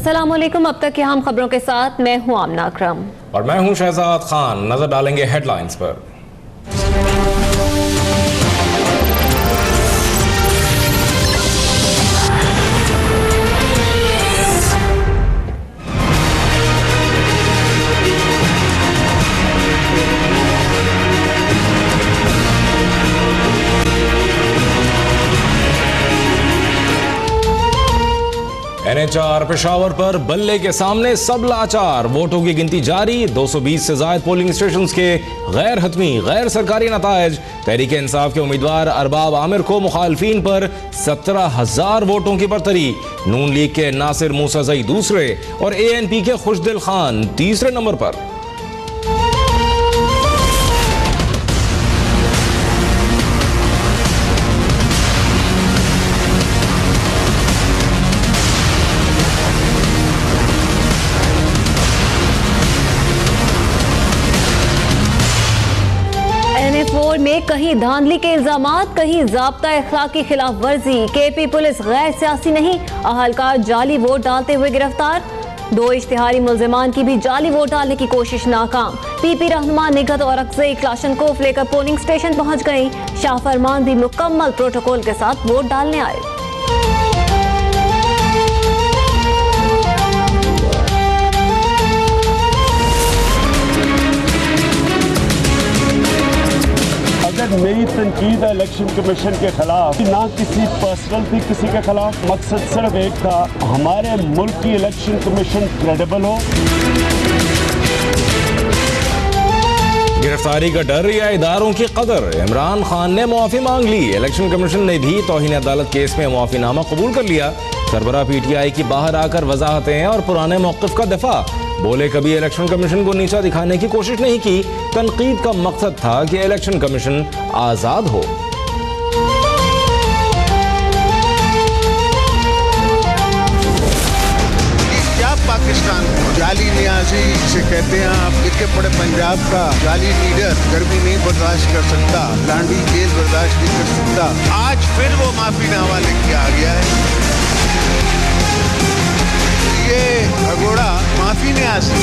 अस्सलाम वालेकुम। अब तक की अहम खबरों के साथ मैं हूं आमना अकरम और मैं हूं शहजाद खान। नजर डालेंगे हेडलाइंस पर। NH4 पेशावर पर बल्ले के सामने सब लाचार। वोटों की गिनती जारी। 220 से ज्यादा पोलिंग स्टेशंस के गैर हतमी गैर सरकारी नतायज। तहरीक इंसाफ के उम्मीदवार अरबाब आमिर को मुखालफीन पर 17,000 वोटों की बरतरी। नून लीग के नासिर मूसाजई दूसरे और ANP के खुशदिल खान तीसरे नंबर पर। NH4 में कहीं धांधली के इल्जामात, कहीं ज़ाब्ता अखलाक की खिलाफ वर्जी। KP पुलिस गैर सियासी नहीं, अहलकार जाली वोट डालते हुए गिरफ्तार। 2 इश्तिहारी मुल्जिमान की भी जाली वोट डालने की कोशिश नाकाम। PP रहनुमा निगहत और अक्सई क्लाशनकोफ लेकर पोलिंग स्टेशन पहुंच गई। शाह फरमान भी मुकम्मल प्रोटोकॉल के साथ वोट डालने आए। नई तनकीद है इलेक्शन कमीशन के खिलाफ, ना किसी पर्सनल थी किसी के खिलाफ। मकसद सिर्फ एक था, हमारे मुल्क की इलेक्शन कमीशन क्रेडिबल हो। गिरफ्तारी का डर या इदारों की कदर। इमरान खान ने मुआफी मांग ली। इलेक्शन कमीशन ने भी तौहीन अदालत केस में मुआफीनामा कबूल कर लिया। सरबराह PTI की बाहर आकर वजाहतें और पुराने मौक़िफ़ का दिफा। बोले कभी इलेक्शन कमीशन को नीचा दिखाने की कोशिश नहीं की। तनकीद का मकसद था कि इलेक्शन कमीशन आजाद हो। क्या पाकिस्तान जाली नियाजी से कहते हैं आप, लिखे पड़े पंजाब का जाली लीडर गर्मी नहीं बर्दाश्त कर सकता, लांडी जेल बर्दाश्त नहीं कर सकता। आज फिर वो माफीनामा लेके आ गया है। ये भगोड़ा माफी न्यासी।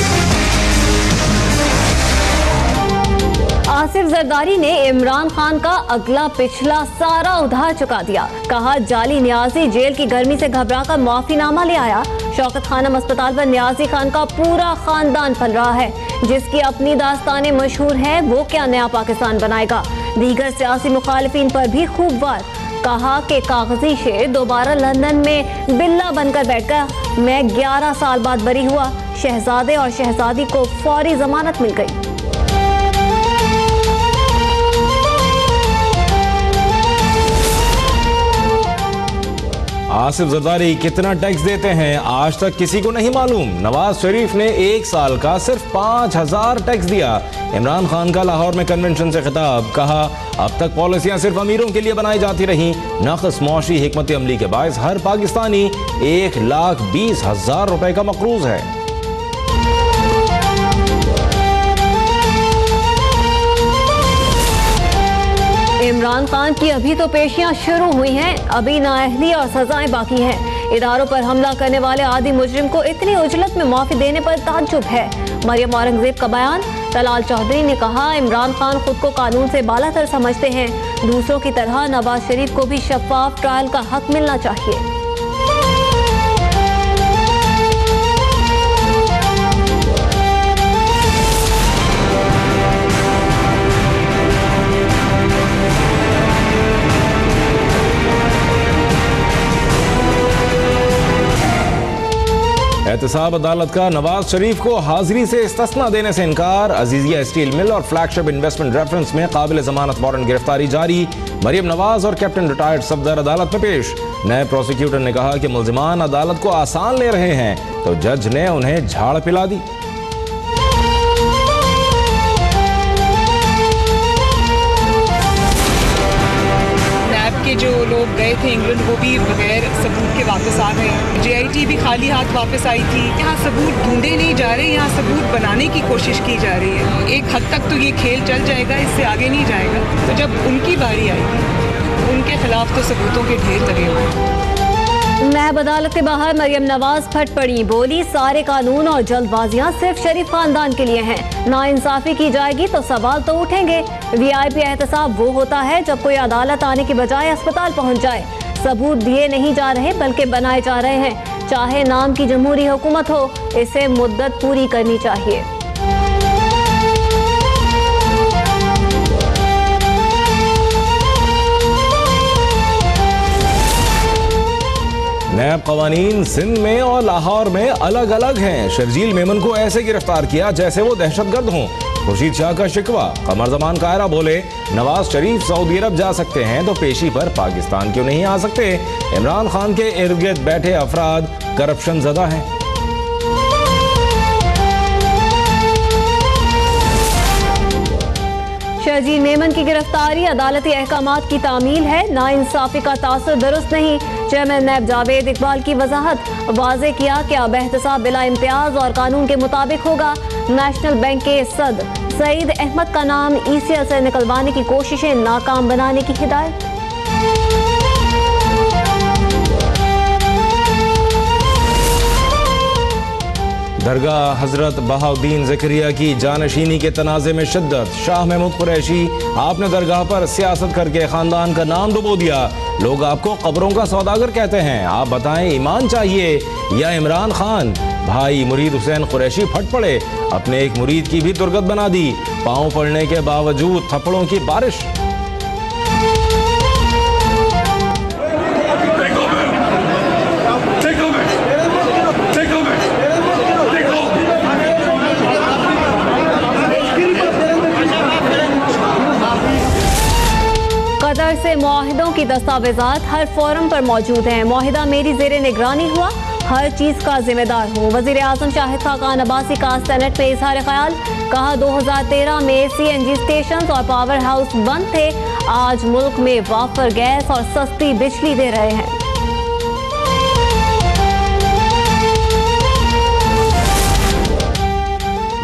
आसिफ जरदारी ने इमरान खान का अगला पिछला सारा उधार चुका दिया। कहा जाली न्याजी जेल की गर्मी से घबराकर मुआफीनामा ले आया। शौकत खानम अस्पताल पर न्याजी खान का पूरा खानदान पल रहा है। जिसकी अपनी दास्तानें मशहूर हैं, वो क्या नया पाकिस्तान बनाएगा। दीगर सियासी मुखालिफिन पर भी खूब वार। कहा कि कागजी शेर दोबारा लंदन में बिल्ला बनकर बैठ गया। मैं 11 साल बाद बरी हुआ। शहजादे और शहजादी को फौरी जमानत मिल गई। आसिफ जरदारी कितना टैक्स देते हैं आज तक किसी को नहीं मालूम। नवाज शरीफ ने 1 साल का सिर्फ 5,000 टैक्स दिया। इमरान खान का लाहौर में कन्वेंशन से खिताब। कहा अब तक पॉलिसियां सिर्फ अमीरों के लिए बनाई जाती रही। नक़्स मौशी हिकमत अमली के बायस हर पाकिस्तानी 1,20,000 रुपए का मकरूज है। इमरान खान की अभी तो पेशियां शुरू हुई हैं, अभी नाअहली और सजाएं बाकी हैं। इदारों पर हमला करने वाले आदि मुजरिम को इतनी उजलत में माफी देने पर ताज्जुब है। मरियम औरंगजेब का बयान। तलाल चौधरी ने कहा इमरान खान खुद को कानून से बालातर समझते हैं। दूसरों की तरह नवाज शरीफ को भी शफाफ ट्रायल का हक मिलना चाहिए। एहतसाब अदालत का नवाज शरीफ को हाजिरी से इस्तिस्ना देने से इनकार। अजीजिया स्टील मिल और फ्लैगशिप इन्वेस्टमेंट रेफरेंस में काबिल जमानत वारंट गिरफ्तारी जारी। मरियम नवाज और कैप्टन रिटायर्ड सफदर अदालत में पेश। नए प्रोसिक्यूटर ने कहा कि मुल्जिमान अदालत को आसान ले रहे हैं, तो जज ने उन्हें झाड़ पिला दी। के जो लोग गए थे इंग्लैंड वो भी बगैर सबूत के वापस आ गए। JIT भी खाली हाथ वापस आई थी। यहाँ सबूत ढूंढे नहीं जा रहे, यहाँ सबूत बनाने की कोशिश की जा रही है। एक हद तक तो ये खेल चल जाएगा, इससे आगे नहीं जाएगा। तो जब उनकी बारी आएगी, उनके खिलाफ तो सबूतों के ढेर लगे हुए हैं। नैब अदालत के बाहर मरियम नवाज फट पड़ी, बोली सारे कानून और जल्दबाजियां सिर्फ शरीफ खानदान के लिए हैं, नाइंसाफी की जाएगी तो सवाल तो उठेंगे। वीआईपी एहतसाब वो होता है जब कोई अदालत आने की बजाय अस्पताल पहुंच जाए। सबूत दिए नहीं जा रहे बल्कि बनाए जा रहे हैं। चाहे नाम की जमहूरी हुकूमत हो, इसे मुद्दत पूरी करनी चाहिए। नैब कवानीन सिंध में और लाहौर में अलग अलग हैं। शर्जील मेमन को ऐसे गिरफ्तार किया जैसे वो दहशतगर्द हों। खुर्शीद शाह का शिकवा, कमर जमान कायरा बोले नवाज शरीफ सऊदी अरब जा सकते हैं तो पेशी पर पाकिस्तान क्यों नहीं आ सकते। इमरान खान के इर्द गिर्द बैठे अफराद करप्शन ज़दा हैं। शर्जील मेमन की गिरफ्तारी अदालती अहकामात की तामील है, नाइंसाफी का तासुर दुरुस्त नहीं। चेयरमैन नैब जावेद इकबाल की वजाहत, वाज़े किया कि अब एहतसाब बिला इम्तियाज और कानून के मुताबिक होगा। नेशनल बैंक के सद सईद अहमद का नाम ईसीएल से निकलवाने की कोशिशें नाकाम बनाने की हिदायत। दरगाह हजरत बहाउद्दीन ज़करिया की जानशीनी के तनाज़े में शिद्दत। शाह महमूद कुरैशी, आपने दरगाह पर सियासत करके खानदान का नाम डुबो दिया। लोग आपको कब्रों का सौदागर कहते हैं। आप बताएं, ईमान चाहिए या इमरान खान। भाई मुरीद हुसैन कुरैशी फट पड़े, अपने एक मुरीद की भी दुर्गत बना दी। पांव पड़ने के बावजूद थप्पड़ों की बारिश। कतर से मुआहिदों की दस्तावेजात हर फोरम पर मौजूद हैं। मुआहिदा मेरी जेरे निगरानी हुआ, हर चीज का जिम्मेदार हूँ। वजीर आजम शाहिद खाकान अब्बासी का सेनेट में इजहार ख्याल, कहा 2013 में CNG स्टेशन और पावर हाउस बंद थे, आज मुल्क में वाफर गैस और सस्ती बिजली दे रहे हैं।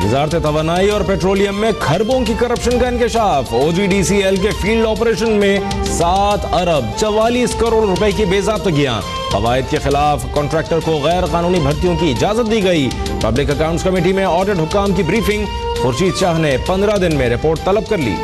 वजारत तवानाई और पेट्रोलियम में खरबों की करप्शन का इंकशाफ। OGDCL के फील्ड ऑपरेशन में 7 अरब 44 करोड़ रुपए की बेज़ाब्तगियां। कवायद के खिलाफ कॉन्ट्रैक्टर को गैर कानूनी भर्तियों की इजाजत दी गई। पब्लिक अकाउंट्स कमेटी में ऑडिट हुक्काम की ब्रीफिंग। खुर्शीद शाह ने 15 दिन में रिपोर्ट तलब कर ली।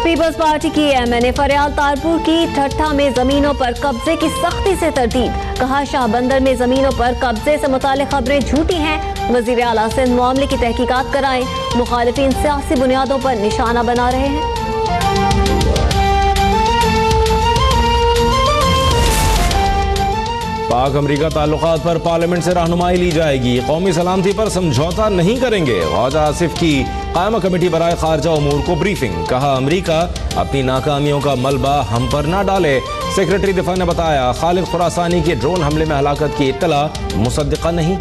पीपल्स पार्टी की MNA फरियाल तारपुर की ठट्ठा में जमीनों पर कब्जे की सख्ती से तरतीब, कहा शाह बंदर में जमीनों पर कब्जे से मुताल्लिक खबरें झूठी हैं। वजीर आला सिंध मामले की तहकीकात कराएं, मुखालिफिन सियासी बुनियादों पर निशाना बना रहे हैं। पाक अमरीका ताल्लुकात पर पार्लियामेंट से रहनुमाई ली जाएगी। कौमी सलामती पर समझौता नहीं करेंगे। ख्वाजा आसिफ की कायमा कमेटी बराए खारजा उमूर को ब्रीफिंग, कहा अमरीका अपनी नाकामियों का मलबा हम पर ना डाले। सेक्रेटरी दिफा ने बताया खालिद खुरासानी के ड्रोन हमले में हलाकत की इत्तला मुसद्दिका नहीं।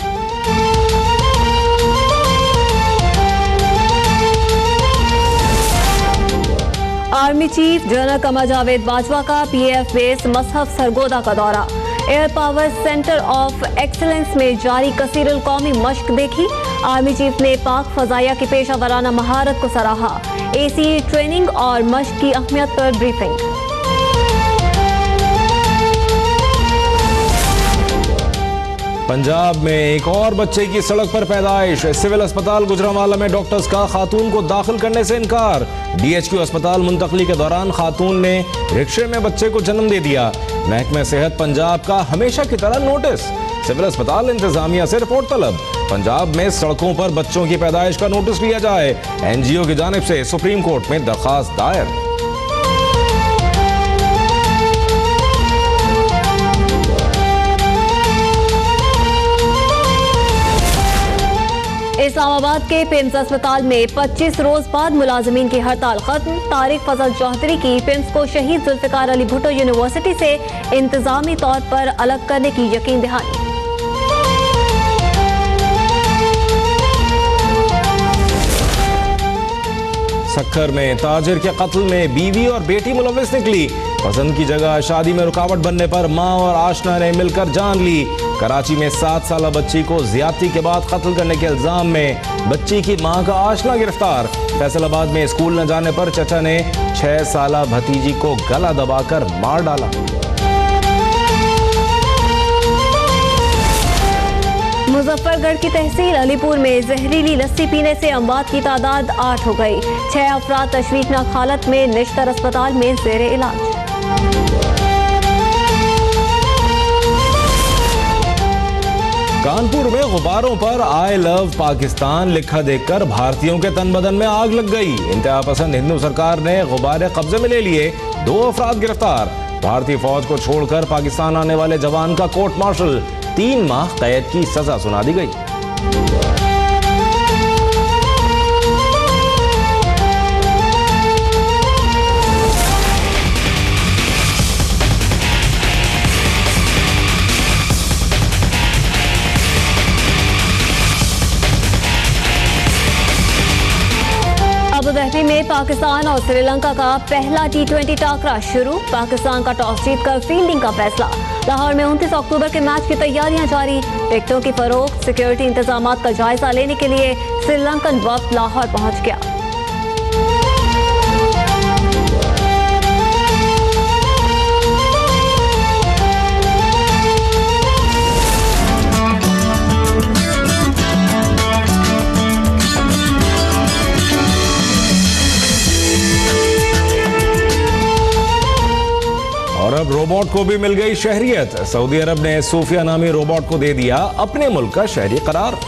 Army chief general Qamar Javed Bajwa का PAF बेस मसहफ सरगोदा का दौरा। Air power centre of excellence में जारी कसीरुल कौमी मश्क देखी। आर्मी चीफ ने पाक फजाइया की पेशा वराना महारत को सराहा। ACE ट्रेनिंग और मश्क की अहमियत पर ब्रीफिंग। पंजाब में एक और बच्चे की सड़क पर पैदाइश। सिविल अस्पताल गुजरांवाला में डॉक्टर्स का खातून को दाखिल करने से इनकार। DHQ अस्पताल मुंतकली के दौरान खातून ने रिक्शे में बच्चे को जन्म दे दिया। महकमा सेहत पंजाब का हमेशा की तरह नोटिस। सिविल अस्पताल इंतजामिया से रिपोर्ट तलब। पंजाब में सड़कों पर बच्चों की पैदाइश का नोटिस लिया जाए। NGO की जानिब से सुप्रीम कोर्ट में दरखास्त दायर। इस्लामाबाद के पिम्स अस्पताल में 25 रोज बाद मुलाजमीन की हड़ताल खत्म। तारिक फजल चौधरी की पिम्स को शहीद जुल्फिकार अली भुट्टो यूनिवर्सिटी से इंतजामी तौर पर अलग करने की यकीन दहानी। सक्खर में ताजिर के कत्ल में बीवी और बेटी मुलव्विस निकली। पसंद की जगह शादी में रुकावट बनने पर मां और आशना ने मिलकर जान ली। कराची में 7 साल बच्ची को ज्यादती के बाद कत्ल करने के इल्जाम में बच्ची की मां का आशना गिरफ्तार। फैसलाबाद में स्कूल न जाने पर चचा ने 6 साल भतीजी को गला दबाकर मार डाला। मुजफ्फरगढ़ की तहसील अलीपुर में जहरीली लस्सी पीने से अमवात की तादाद 8 हो गई। 6 अफराद तशवीशनाक हालत में निश्तर अस्पताल में जेर इलाज। कानपुर में गुब्बारों पर आई लव पाकिस्तान लिखा देखकर भारतीयों के तन बदन में आग लग गई। इंतहा पसंद हिंदू सरकार ने गुब्बारे कब्जे में ले लिए। 2 अफराद गिरफ्तार। भारतीय फौज को छोड़कर पाकिस्तान आने वाले जवान का कोर्ट मार्शल, 3 माह कैद की सजा सुना दी गई। अबू धाबी में पाकिस्तान और श्रीलंका का पहला T20 टाकरा शुरू। पाकिस्तान का टॉस जीतकर फील्डिंग का फैसला। लाहौर में 29 अक्टूबर के मैच की तैयारियां जारी। टिकटों की फरोख्त, सिक्योरिटी इंतजामात का जायजा लेने के लिए श्रीलंकन वफ्द लाहौर पहुंच गया। और अब रोबोट को भी मिल गई शहरियत। सऊदी अरब ने सूफिया नामी रोबोट को दे दिया अपने मुल्क का शहरी करार।